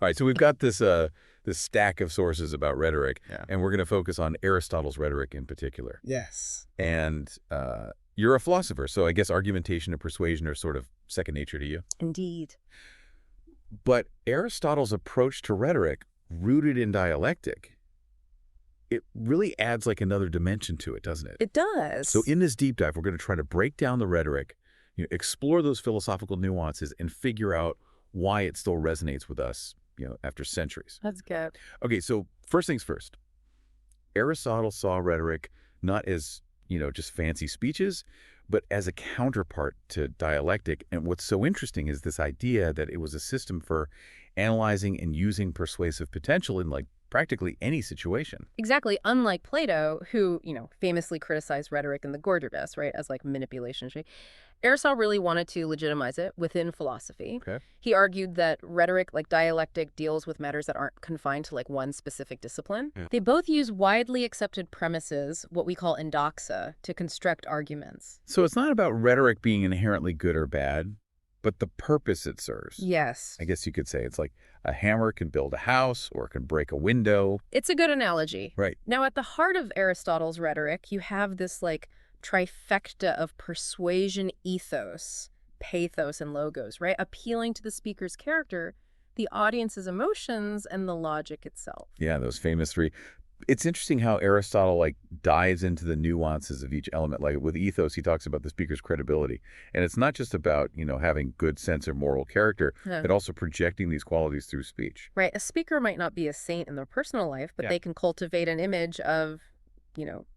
All right, so we've got this stack of sources about rhetoric, Yeah. and we're going to focus on Aristotle's rhetoric in particular. Yes. And you're a philosopher, so I guess argumentation and persuasion are sort of second nature to you. Indeed. But Aristotle's approach to rhetoric, rooted in dialectic, it really adds like another dimension to it, doesn't it? It does. So in this deep dive, we're going to try to break down the rhetoric, explore those philosophical nuances, and figure out why it still resonates with us, after centuries. That's good. Okay, so first things first. Aristotle saw rhetoric not as, just fancy speeches, but as a counterpart to dialectic. And what's so interesting is this idea that it was a system for analyzing and using persuasive potential in like practically any situation. Exactly. Unlike Plato, who, famously criticized rhetoric in the Gorgias, right, as like manipulation. Aristotle really wanted to legitimize it within philosophy. Okay. He argued that rhetoric, like dialectic, deals with matters that aren't confined to like one specific discipline. Yeah. They both use widely accepted premises, what we call endoxa, to construct arguments. So it's not about rhetoric being inherently good or bad, but the purpose it serves. Yes. I guess you could say it's like a hammer can build a house or it can break a window. It's a good analogy. Right. Now, at the heart of Aristotle's rhetoric, you have this like trifecta of persuasion ethos, pathos, and logos, right? Appealing to the speaker's character, the audience's emotions, and the logic itself. Yeah, those famous three. It's interesting how Aristotle like dives into the nuances of each element. Like with ethos, he talks about the speaker's credibility. And it's not just about, having good sense or moral character, Yeah. but also projecting these qualities through speech. Right. A speaker might not be a saint in their personal life, but Yeah. they can cultivate an image of,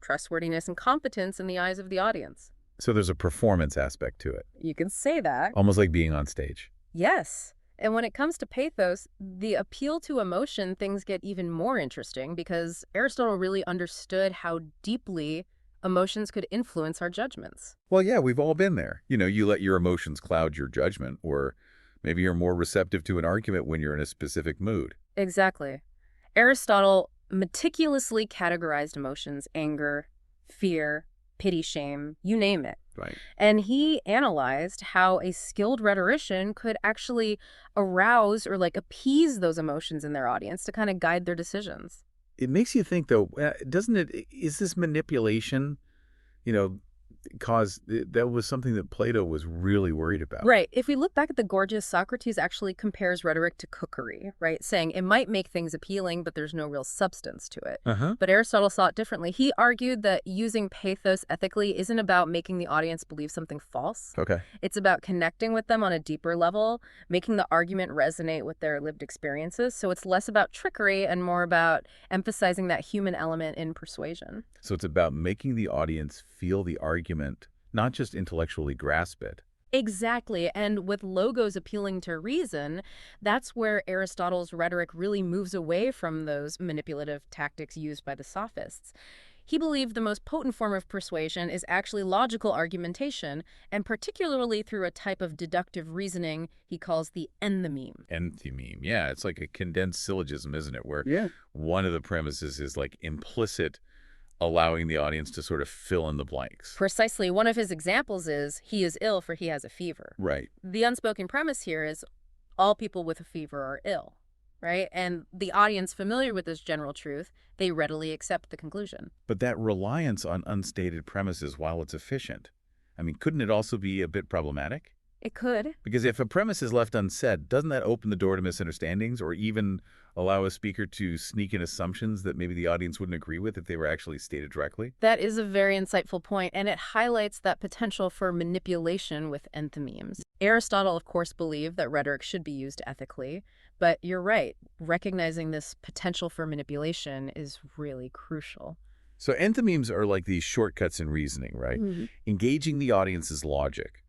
trustworthiness and competence in the eyes of the audience. So there's a performance aspect to it, You can say that. almost like being on stage. Yes. And when it comes to pathos, the appeal to emotion, things get even more interesting because Aristotle really understood how deeply emotions could influence our judgments. Well, yeah, we've all been there. You let your emotions cloud your judgment, or maybe you're more receptive to an argument when you're in a specific mood. Exactly. Aristotle meticulously categorized emotions: anger, fear, pity, shame, you name it. Right. And he analyzed how a skilled rhetorician could actually arouse or like appease those emotions in their audience to kind of guide their decisions. It makes you think, though, doesn't it, is this manipulation, that was something that Plato was really worried about. Right. If we look back at the Gorgias, Socrates actually compares rhetoric to cookery, right? Saying it might make things appealing, but there's no real substance to it. Uh-huh. But Aristotle saw it differently. He argued that using pathos ethically isn't about making the audience believe something false. Okay. It's about connecting with them on a deeper level, making the argument resonate with their lived experiences. So it's less about trickery and more about emphasizing that human element in persuasion. So it's about making the audience feel the argument, not just intellectually grasp it. Exactly. And with logos appealing to reason, that's where Aristotle's rhetoric really moves away from those manipulative tactics used by the sophists. He believed the most potent form of persuasion is actually logical argumentation, and particularly through a type of deductive reasoning he calls the enthymeme. Enthymeme. Yeah, it's like a condensed syllogism, isn't it? Where Yeah. one of the premises is like implicit, allowing the audience to sort of fill in the blanks. Precisely. One of his examples is, he is ill for he has a fever. Right. The unspoken premise here is all people with a fever are ill, right? And the audience familiar with this general truth, they readily accept the conclusion. But that reliance on unstated premises, while it's efficient, couldn't it also be a bit problematic? It could. Because if a premise is left unsaid, doesn't that open the door to misunderstandings or even allow a speaker to sneak in assumptions that maybe the audience wouldn't agree with if they were actually stated directly? That is a very insightful point, and it highlights that potential for manipulation with enthymemes. Aristotle, of course, believed that rhetoric should be used ethically, but you're right, recognizing this potential for manipulation is really crucial. So enthymemes are like these shortcuts in reasoning, right? Mm-hmm. Engaging the audience's logic,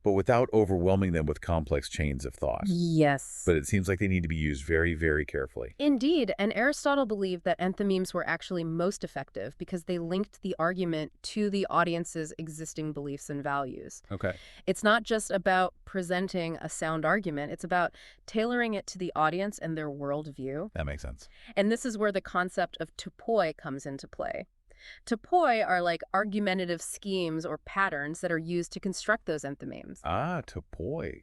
but without overwhelming them with complex chains of thought. Yes. But it seems like they need to be used very, very carefully. Indeed, and Aristotle believed that enthymemes were actually most effective because they linked the argument to the audience's existing beliefs and values. Okay. It's not just about presenting a sound argument, it's about tailoring it to the audience and their worldview. That makes sense. And this is where the concept of topoi comes into play. Topoi are like argumentative schemes or patterns that are used to construct those enthymemes. Ah, topoi.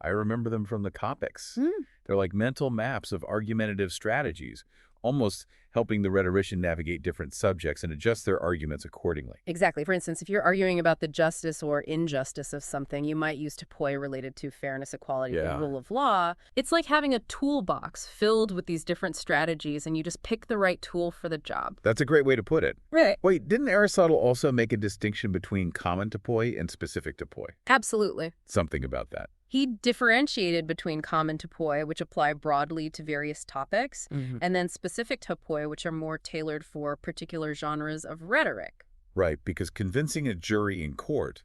I remember them from the Copics. Mm. They're like mental maps of argumentative strategies, almost helping the rhetorician navigate different subjects and adjust their arguments accordingly. Exactly. For instance, if you're arguing about the justice or injustice of something, you might use topoi related to fairness, equality, the Yeah. rule of law. It's like having a toolbox filled with these different strategies, and you just pick the right tool for the job. That's a great way to put it. Right. Wait, didn't Aristotle also make a distinction between common topoi and specific topoi? Absolutely. Something about that. He differentiated between common topoi, which apply broadly to various topics, and then specific topoi, which are more tailored for particular genres of rhetoric. Right, because convincing a jury in court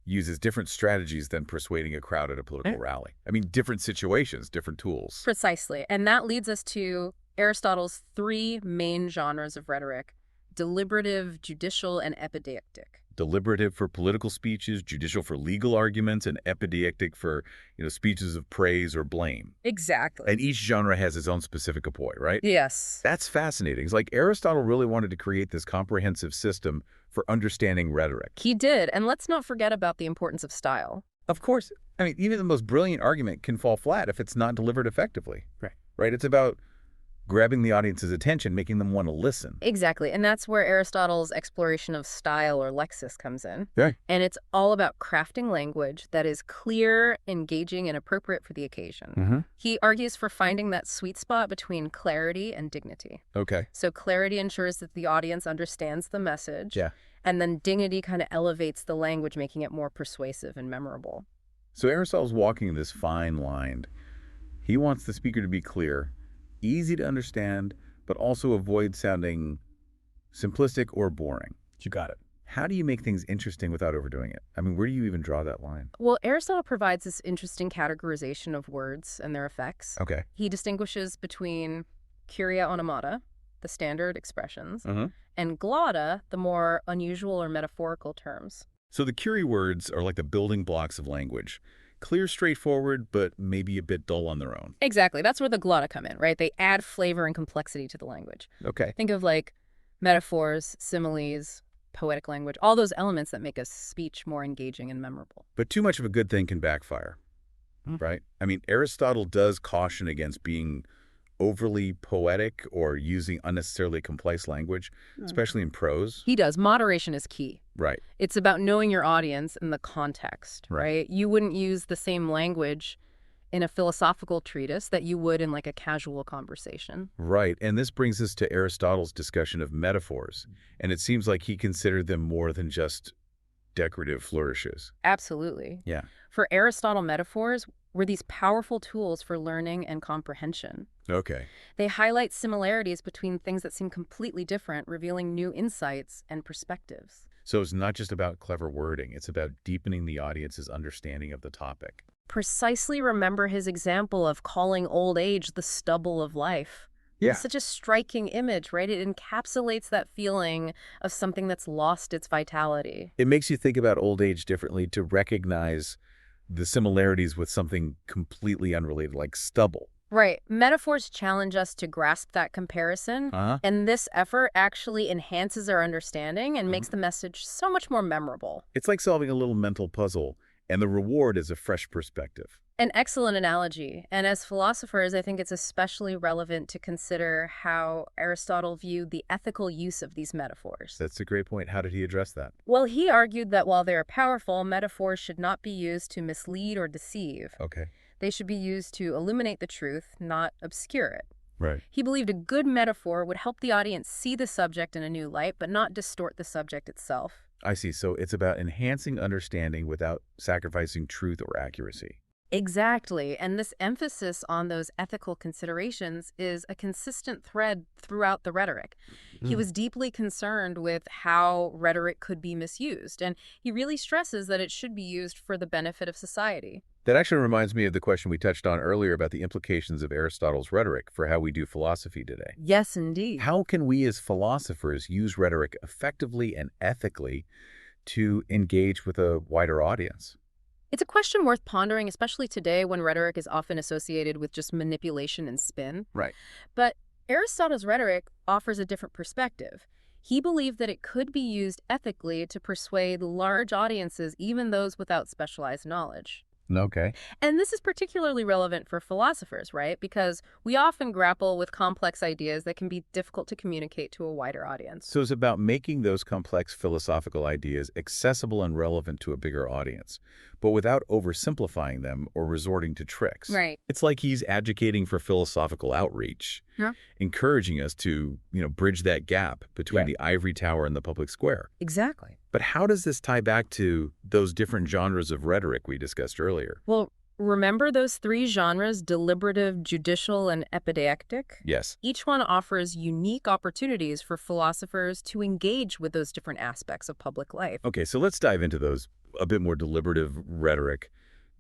uses different strategies than persuading a crowd at a political rally. I mean, different situations, different tools. Precisely. And that leads us to Aristotle's three main genres of rhetoric: deliberative, judicial, and epideictic. Deliberative for political speeches, judicial for legal arguments, and epideictic for, speeches of praise or blame. Exactly. And each genre has its own specific apoi, right? Yes. That's fascinating. It's like Aristotle really wanted to create this comprehensive system for understanding rhetoric. He did. And let's not forget about the importance of style. Of course, I mean, even the most brilliant argument can fall flat if it's not delivered effectively. Right? It's about grabbing the audience's attention, making them want to listen. Exactly. And that's where Aristotle's exploration of style or lexis comes in. Yeah. And it's all about crafting language that is clear, engaging, and appropriate for the occasion. He argues for finding that sweet spot between clarity and dignity. Okay. So clarity ensures that the audience understands the message. Yeah. And then dignity kind of elevates the language, making it more persuasive and memorable. So Aristotle's walking this fine line. He wants the speaker to be clear, easy to understand, but also avoid sounding simplistic or boring. You got it. How do you make things interesting without overdoing it? I mean, where do you even draw that line? Well, Aristotle provides this interesting categorization of words and their effects. Okay. He distinguishes between curia onomata, the standard expressions, and glotta, the more unusual or metaphorical terms. So the curie words are like the building blocks of language. Clear, straightforward, but maybe a bit dull on their own. Exactly. That's where the glotta come in, right? They add flavor and complexity to the language. Okay. Think of like metaphors, similes, poetic language, all those elements that make a speech more engaging and memorable. But too much of a good thing can backfire, right? I mean, Aristotle does caution against being overly poetic or using unnecessarily complex language, especially in prose. He does. Moderation is key. Right. It's about knowing your audience and the context, Right. right? You wouldn't use the same language in a philosophical treatise that you would in like a casual conversation. Right. And this brings us to Aristotle's discussion of metaphors. And it seems like he considered them more than just decorative flourishes. Absolutely. Yeah. For Aristotle, metaphors were these powerful tools for learning and comprehension. Okay. They highlight similarities between things that seem completely different, revealing new insights and perspectives. So it's not just about clever wording. It's about deepening the audience's understanding of the topic. Precisely. Remember his example of calling old age the stubble of life. Yeah. It's such a striking image, right? It encapsulates that feeling of something that's lost its vitality. It makes you think about old age differently, to recognize the similarities with something completely unrelated, like stubble. Right. Metaphors challenge us to grasp that comparison, and this effort actually enhances our understanding and makes the message so much more memorable. It's like solving a little mental puzzle, and the reward is a fresh perspective. An excellent analogy. And as philosophers, I think it's especially relevant to consider how Aristotle viewed the ethical use of these metaphors. That's a great point. How did he address that? Well, he argued that while they are powerful, metaphors should not be used to mislead or deceive. Okay. They should be used to illuminate the truth, not obscure it. Right. He believed a good metaphor would help the audience see the subject in a new light, but not distort the subject itself. I see. So it's about enhancing understanding without sacrificing truth or accuracy. Exactly. And this emphasis on those ethical considerations is a consistent thread throughout the rhetoric. He was deeply concerned with how rhetoric could be misused, and he really stresses that it should be used for the benefit of society. That actually reminds me of the question we touched on earlier about the implications of Aristotle's rhetoric for how we do philosophy today. Yes, indeed. How can we as philosophers use rhetoric effectively and ethically to engage with a wider audience? It's a question worth pondering, especially today when rhetoric is often associated with just manipulation and spin. Right. But Aristotle's rhetoric offers a different perspective. He believed that it could be used ethically to persuade large audiences, even those without specialized knowledge. Okay. And this is particularly relevant for philosophers, right? Because we often grapple with complex ideas that can be difficult to communicate to a wider audience. So it's about making those complex philosophical ideas accessible and relevant to a bigger audience, but without oversimplifying them or resorting to tricks. Right. It's like he's advocating for philosophical outreach, Yeah. encouraging us to, bridge that gap between Right. the ivory tower and the public square. Exactly. But how does this tie back to those different genres of rhetoric we discussed earlier? Well, remember those three genres, deliberative, judicial, and epideictic? Yes. Each one offers unique opportunities for philosophers to engage with those different aspects of public life. Okay, so let's dive into those. A bit more deliberative rhetoric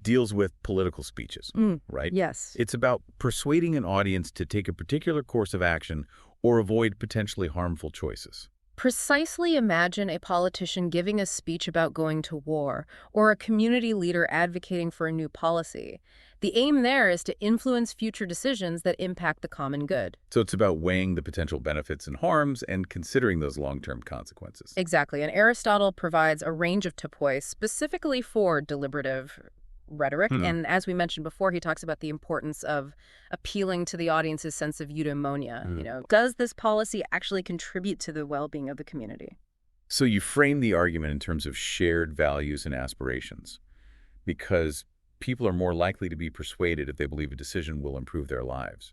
deals with political speeches, right? Yes. It's about persuading an audience to take a particular course of action or avoid potentially harmful choices. Precisely imagine a politician giving a speech about going to war, or a community leader advocating for a new policy. The aim there is to influence future decisions that impact the common good. So it's about weighing the potential benefits and harms and considering those long-term consequences. Exactly, and Aristotle provides a range of topoi specifically for deliberative rhetoric. Hmm. And as we mentioned before, he talks about the importance of appealing to the audience's sense of eudaimonia. Does this policy actually contribute to the well-being of the community? So you frame the argument in terms of shared values and aspirations because people are more likely to be persuaded if they believe a decision will improve their lives.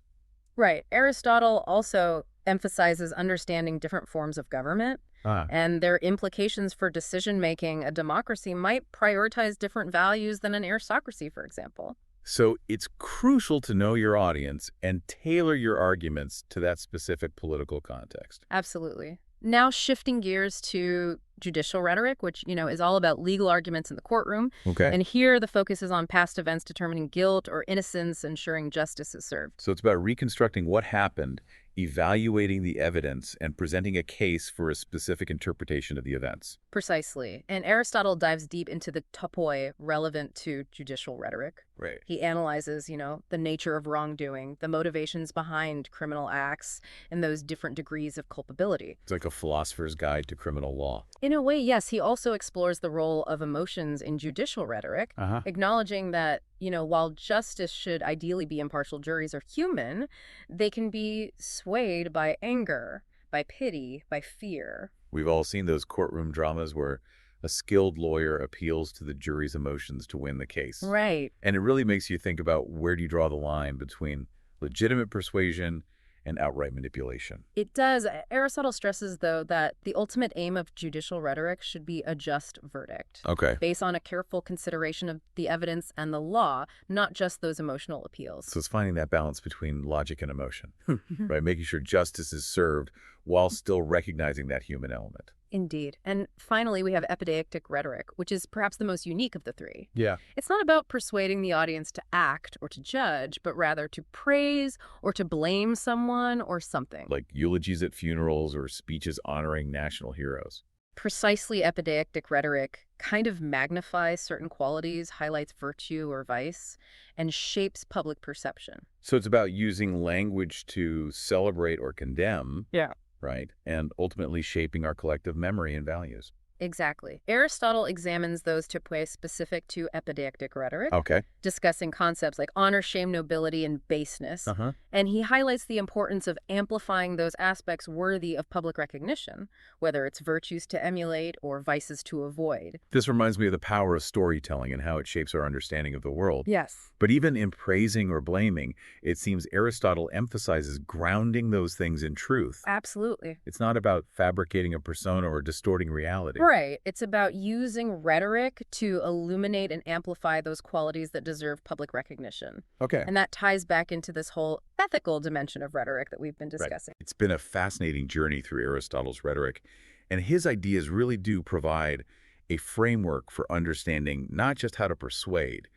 Right. Aristotle also emphasizes understanding different forms of government Ah. and their implications for decision-making. A democracy might prioritize different values than an aristocracy, for example. So it's crucial to know your audience and tailor your arguments to that specific political context. Absolutely. Now shifting gears to judicial rhetoric, which, is all about legal arguments in the courtroom. Okay. And here the focus is on past events determining guilt or innocence, ensuring justice is served. So it's about reconstructing what happened, evaluating the evidence, and presenting a case for a specific interpretation of the events. Precisely. And Aristotle dives deep into the topoi relevant to judicial rhetoric. Right. He analyzes, the nature of wrongdoing, the motivations behind criminal acts, and those different degrees of culpability. It's like a philosopher's guide to criminal law. In a way, yes, he also explores the role of emotions in judicial rhetoric, Uh-huh. acknowledging that, while justice should ideally be impartial, juries are human, they can be swayed by anger, by pity, by fear. We've all seen those courtroom dramas where a skilled lawyer appeals to the jury's emotions to win the case. Right. And it really makes you think about where do you draw the line between legitimate persuasion and outright manipulation. It does. Aristotle stresses, though, that the ultimate aim of judicial rhetoric should be a just verdict, Okay. based on a careful consideration of the evidence and the law, not just those emotional appeals. So it's finding that balance between logic and emotion, right? Making sure justice is served while still recognizing that human element. Indeed. And finally, we have epideictic rhetoric, which is perhaps the most unique of the three. Yeah. It's not about persuading the audience to act or to judge, but rather to praise or to blame someone or something. Like eulogies at funerals or speeches honoring national heroes. Precisely, epideictic rhetoric kind of magnifies certain qualities, highlights virtue or vice, and shapes public perception. So it's about using language to celebrate or condemn. Yeah. Right? And ultimately shaping our collective memory and values. Exactly. Aristotle examines those topoi specific to epideictic rhetoric, Okay. discussing concepts like honor, shame, nobility, and baseness. Uh-huh. And he highlights the importance of amplifying those aspects worthy of public recognition, whether it's virtues to emulate or vices to avoid. This reminds me of the power of storytelling and how it shapes our understanding of the world. Yes. But even in praising or blaming, it seems Aristotle emphasizes grounding those things in truth. Absolutely. It's not about fabricating a persona or distorting reality. Right. It's about using rhetoric to illuminate and amplify those qualities that deserve public recognition. Okay. And that ties back into this whole ethical dimension of rhetoric that we've been discussing. Right. It's been a fascinating journey through Aristotle's rhetoric, and his ideas really do provide a framework for understanding not just how to persuade,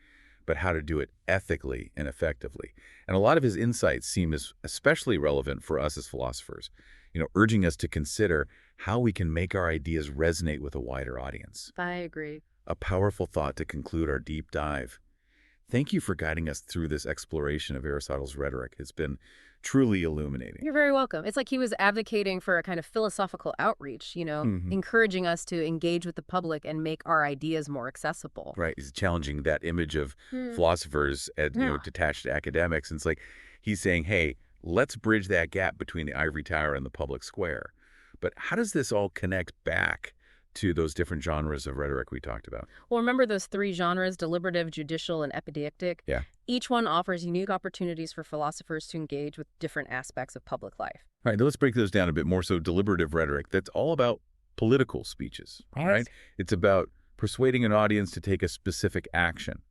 but how to do it ethically and effectively. And a lot of his insights seem especially relevant for us as philosophers, urging us to consider how we can make our ideas resonate with a wider audience. I agree. A powerful thought to conclude our deep dive. Thank you for guiding us through this exploration of Aristotle's rhetoric. It's been truly illuminating. You're very welcome. It's like he was advocating for a kind of philosophical outreach, Hmm. encouraging us to engage with the public and make our ideas more accessible. Right. He's challenging that image of Hmm. philosophers as, Yeah. detached academics. And it's like he's saying, hey, let's bridge that gap between the ivory tower and the public square. But how does this all connect back to those different genres of rhetoric we talked about? Well, remember those three genres, deliberative, judicial, and epideictic? Yeah. Each one offers unique opportunities for philosophers to engage with different aspects of public life. All right, now let's break those down a bit more. So deliberative rhetoric, that's all about political speeches, right? It's about persuading an audience to take a specific action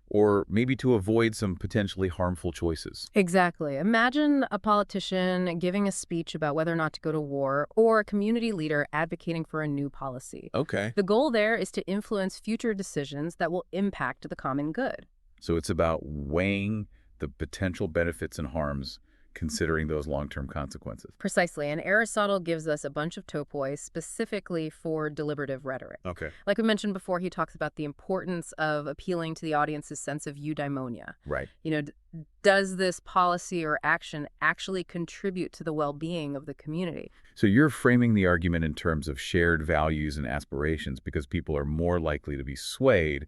or maybe to avoid some potentially harmful choices. Exactly. Imagine a politician giving a speech about whether or not to go to war, or a community leader advocating for a new policy. Okay. The goal there is to influence future decisions that will impact the common good. So it's about weighing the potential benefits and harms, considering those long-term consequences. Precisely. And Aristotle gives us a bunch of topoi specifically for deliberative rhetoric. Okay. Like we mentioned before, he talks about the importance of appealing to the audience's sense of eudaimonia. Right. Does this policy or action actually contribute to the well-being of the community? So you're framing the argument in terms of shared values and aspirations because people are more likely to be swayed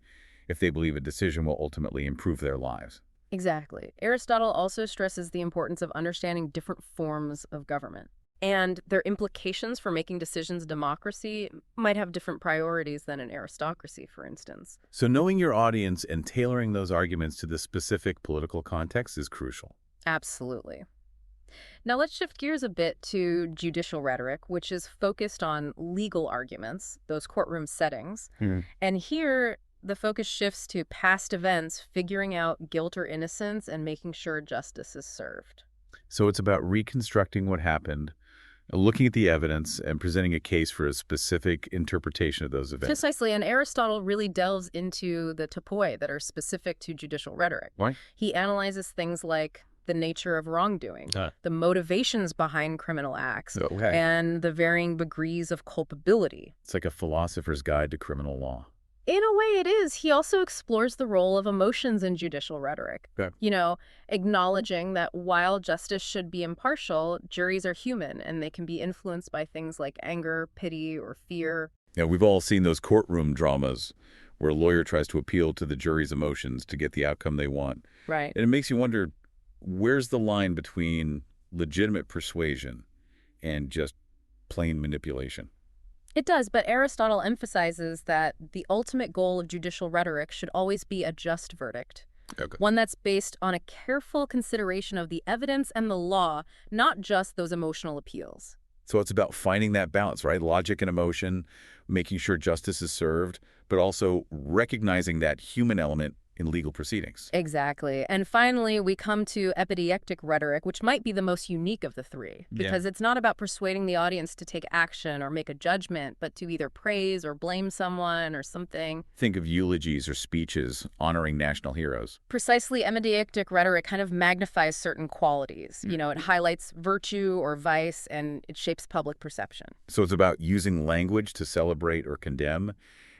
if they believe a decision will ultimately improve their lives. Exactly. Aristotle also stresses the importance of understanding different forms of government. And their implications for making decisions in democracy might have different priorities than in aristocracy, for instance. So knowing your audience and tailoring those arguments to the specific political context is crucial. Absolutely. Now let's shift gears a bit to judicial rhetoric, which is focused on legal arguments, those courtroom settings. And here, the focus shifts to past events, figuring out guilt or innocence, and making sure justice is served. So it's about reconstructing what happened, looking at the evidence, and presenting a case for a specific interpretation of those events. Precisely, and Aristotle really delves into the topoi that are specific to judicial rhetoric. Why? He analyzes things like the nature of wrongdoing, the motivations behind criminal acts, Okay. and the varying degrees of culpability. It's like a philosopher's guide to criminal law. In a way, it is. He also explores the role of emotions in judicial rhetoric. Okay. Acknowledging that while justice should be impartial, juries are human and they can be influenced by things like anger, pity, or fear. We've all seen those courtroom dramas where a lawyer tries to appeal to the jury's emotions to get the outcome they want. Right. And it makes you wonder, where's the line between legitimate persuasion and just plain manipulation? It does, but Aristotle emphasizes that the ultimate goal of judicial rhetoric should always be a just verdict. Okay. One that's based on a careful consideration of the evidence and the law, not just those emotional appeals. So it's about finding that balance, right? Logic and emotion, making sure justice is served, but also recognizing that human element in legal proceedings. Exactly. And finally, we come to epideictic rhetoric, which might be the most unique of the three, because it's not about persuading the audience to take action or make a judgment, but to either praise or blame someone or something. Think of eulogies or speeches honoring national heroes. Precisely, epideictic rhetoric kind of magnifies certain qualities. It highlights virtue or vice, and it shapes public perception. So it's about using language to celebrate or condemn,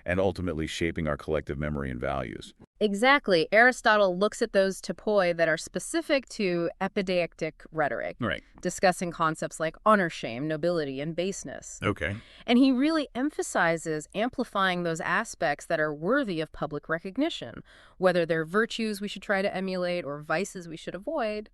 and ultimately shaping our collective memory and values. Exactly. Aristotle looks at those topoi that are specific to epideictic rhetoric, Right. discussing concepts like honor shame, nobility, and baseness. Okay. And he really emphasizes amplifying those aspects that are worthy of public recognition, whether they're virtues we should try to emulate or vices we should avoid.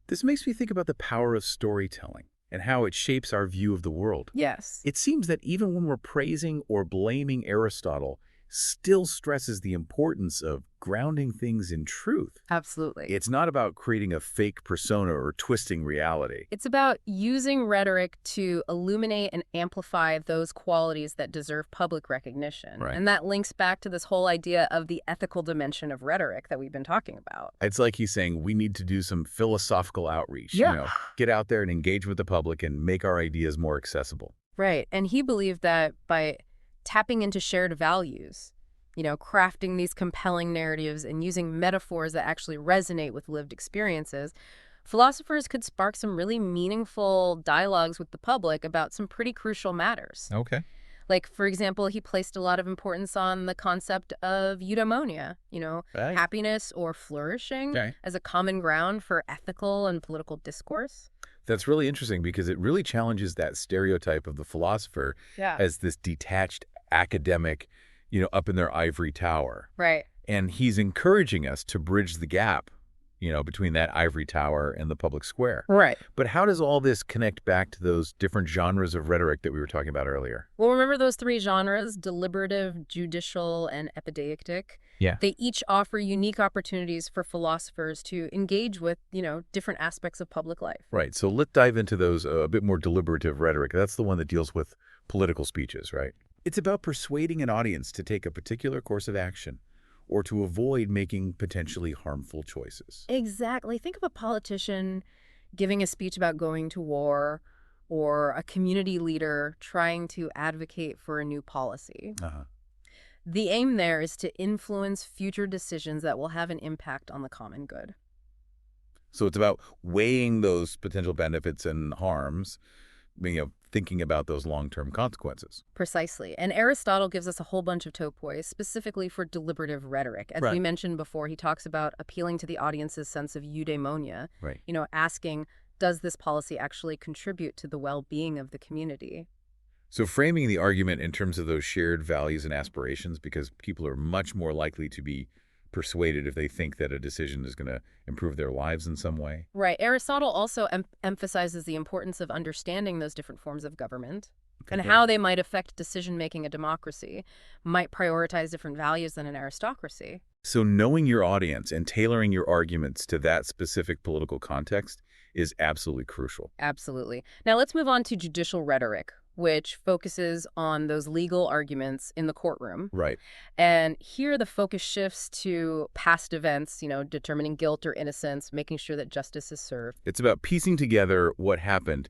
This makes me think about the power of storytelling and how it shapes our view of the world. Yes. It seems that even when we're praising or blaming Aristotle, still stresses the importance of grounding things in truth. Absolutely. It's not about creating a fake persona or twisting reality. It's about using rhetoric to illuminate and amplify those qualities that deserve public recognition. Right. And that links back to this whole idea of the ethical dimension of rhetoric that we've been talking about. It's like he's saying we need to do some philosophical outreach, get out there and engage with the public and make our ideas more accessible. Right. And he believed that by tapping into shared values, crafting these compelling narratives and using metaphors that actually resonate with lived experiences, philosophers could spark some really meaningful dialogues with the public about some pretty crucial matters. Okay. Like, for example, he placed a lot of importance on the concept of eudaimonia, Right. happiness or flourishing Okay. as a common ground for ethical and political discourse. That's really interesting because it really challenges that stereotype of the philosopher Yeah. as this detached academic, up in their ivory tower. Right. And he's encouraging us to bridge the gap, between that ivory tower and the public square. Right. But how does all this connect back to those different genres of rhetoric that we were talking about earlier? Well, remember those three genres, deliberative, judicial, and epideictic? Yeah. They each offer unique opportunities for philosophers to engage with, different aspects of public life. Right. So let's dive into those a bit more deliberative rhetoric. That's the one that deals with political speeches, right? It's about persuading an audience to take a particular course of action or to avoid making potentially harmful choices. Exactly. Think of a politician giving a speech about going to war or a community leader trying to advocate for a new policy. Uh-huh. The aim there is to influence future decisions that will have an impact on the common good. So it's about weighing those potential benefits and harms, thinking about those long-term consequences. Precisely. And Aristotle gives us a whole bunch of topoi specifically for deliberative rhetoric. As we Right. mentioned before, he talks about appealing to the audience's sense of eudaimonia, Right. asking, does this policy actually contribute to the well-being of the community? So framing the argument in terms of those shared values and aspirations, because people are much more likely to be persuaded if they think that a decision is going to improve their lives in some way. Right. Aristotle also emphasizes the importance of understanding those different forms of government Okay, and great. how they might affect decision-making. A democracy might prioritize different values than an aristocracy. So knowing your audience and tailoring your arguments to that specific political context is absolutely crucial. Absolutely. Now let's move on to judicial rhetoric, which focuses on those legal arguments in the courtroom. Right. And here the focus shifts to past events, determining guilt or innocence, making sure that justice is served. It's about piecing together what happened,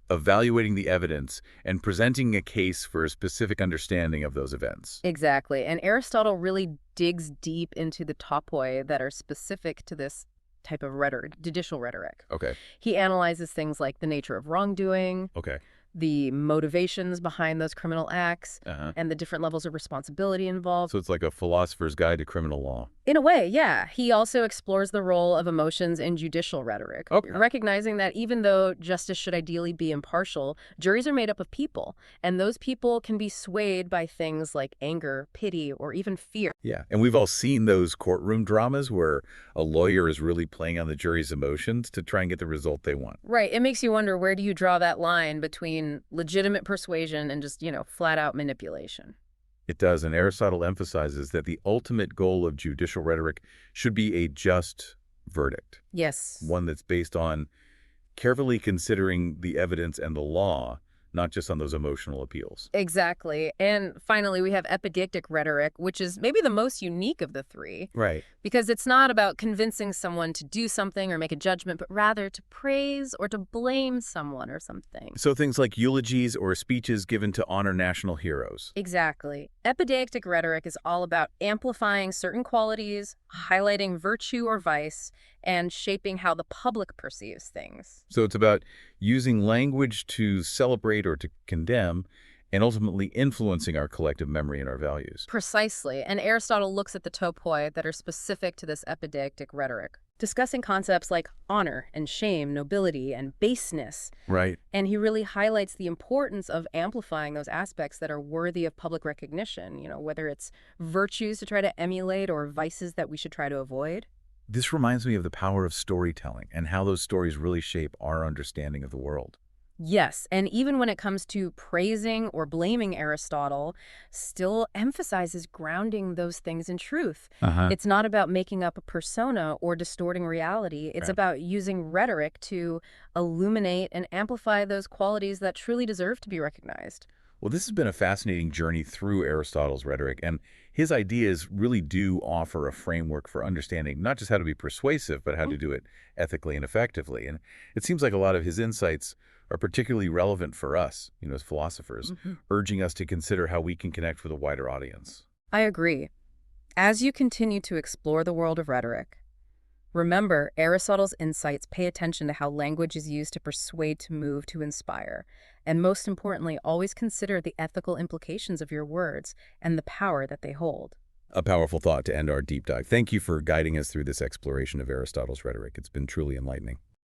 evaluating the evidence and presenting a case for a specific understanding of those events. Exactly. And Aristotle really digs deep into the topoi that are specific to this type of rhetoric, judicial rhetoric. Okay. He analyzes things like the nature of wrongdoing, Okay. the motivations behind those criminal acts, Uh-huh. and the different levels of responsibility involved. So it's like a philosopher's guide to criminal law. In a way, yeah. He also explores the role of emotions in judicial rhetoric, Okay. recognizing that even though justice should ideally be impartial, juries are made up of people, and those people can be swayed by things like anger, pity, or even fear. Yeah. And we've all seen those courtroom dramas where a lawyer is really playing on the jury's emotions to try and get the result they want. Right. It makes you wonder, where do you draw that line between legitimate persuasion and just, flat out manipulation? It does, and Aristotle emphasizes that the ultimate goal of judicial rhetoric should be a just verdict, Yes. one that's based on carefully considering the evidence and the law, not just on those emotional appeals. Exactly. And finally, we have epideictic rhetoric, which is maybe the most unique of the three, Right. because it's not about convincing someone to do something or make a judgment, but rather to praise or to blame someone or something. So things like eulogies or speeches given to honor national heroes. Exactly. Epideictic rhetoric is all about amplifying certain qualities, highlighting virtue or vice, and shaping how the public perceives things. So it's about using language to celebrate or to condemn and ultimately influencing our collective memory and our values. Precisely. And Aristotle looks at the topoi that are specific to this epideictic rhetoric, discussing concepts like honor and shame, nobility and baseness. Right. And he really highlights the importance of amplifying those aspects that are worthy of public recognition, whether it's virtues to try to emulate or vices that we should try to avoid. This reminds me of the power of storytelling and how those stories really shape our understanding of the world. Yes, and even when it comes to praising or blaming, Aristotle still emphasizes grounding those things in truth. Uh-huh. It's not about making up a persona or distorting reality. It's Right. about using rhetoric to illuminate and amplify those qualities that truly deserve to be recognized. Well, this has been a fascinating journey through Aristotle's rhetoric, and his ideas really do offer a framework for understanding not just how to be persuasive, but how to do it ethically and effectively. And it seems like a lot of his insights are particularly relevant for us, as philosophers, urging us to consider how we can connect with a wider audience. I agree. As you continue to explore the world of rhetoric, Remember, Aristotle's insights pay attention to how language is used to persuade, to move, to inspire. And most importantly, always consider the ethical implications of your words and the power that they hold. A powerful thought to end our deep dive. Thank you for guiding us through this exploration of Aristotle's rhetoric. It's been truly enlightening.